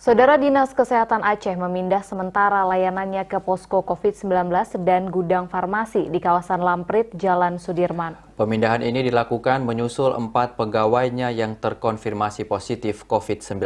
Saudara Dinas Kesehatan Aceh memindah sementara layanannya ke posko COVID-19 dan gudang farmasi di kawasan Lamprit, Jalan Sudirman. Pemindahan ini dilakukan menyusul 4 pegawainya yang terkonfirmasi positif COVID-19.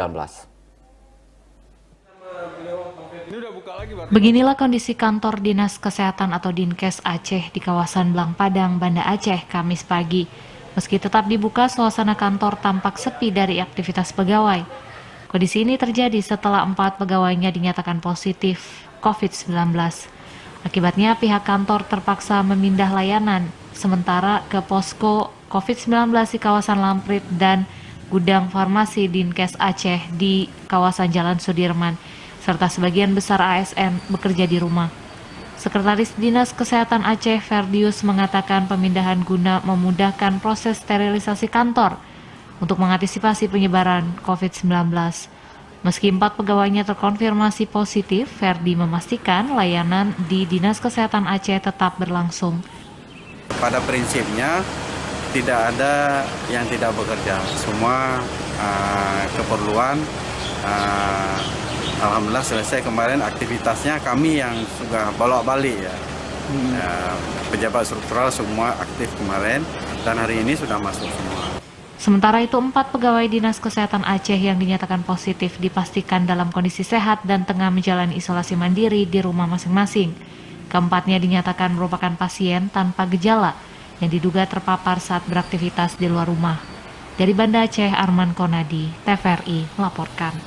Beginilah kondisi kantor Dinas Kesehatan atau Dinkes Aceh di kawasan Blang Padang, Banda Aceh, Kamis pagi. Meski tetap dibuka, suasana kantor tampak sepi dari aktivitas pegawai. Kondisi ini terjadi setelah 4 pegawainya dinyatakan positif COVID-19. Akibatnya pihak kantor terpaksa memindah layanan sementara ke posko COVID-19 di kawasan Lamprit dan gudang farmasi Dinkes Aceh di kawasan Jalan Sudirman, serta sebagian besar ASN bekerja di rumah. Sekretaris Dinas Kesehatan Aceh Ferdius mengatakan pemindahan guna memudahkan proses sterilisasi kantor untuk mengantisipasi penyebaran COVID-19. Meski 4 pegawainya terkonfirmasi positif, Ferdi memastikan layanan di Dinas Kesehatan Aceh tetap berlangsung. Pada prinsipnya tidak ada yang tidak bekerja, semua keperluan alhamdulillah selesai kemarin aktivitasnya, kami yang sudah bolak-balik ya. Pejabat struktural semua aktif kemarin dan hari ini sudah masuk semua. Sementara itu 4 pegawai Dinas Kesehatan Aceh yang dinyatakan positif dipastikan dalam kondisi sehat dan tengah menjalani isolasi mandiri di rumah masing-masing. Keempatnya dinyatakan merupakan pasien tanpa gejala yang diduga terpapar saat beraktivitas di luar rumah. Dari Banda Aceh, Arman Konadi, TVRI melaporkan.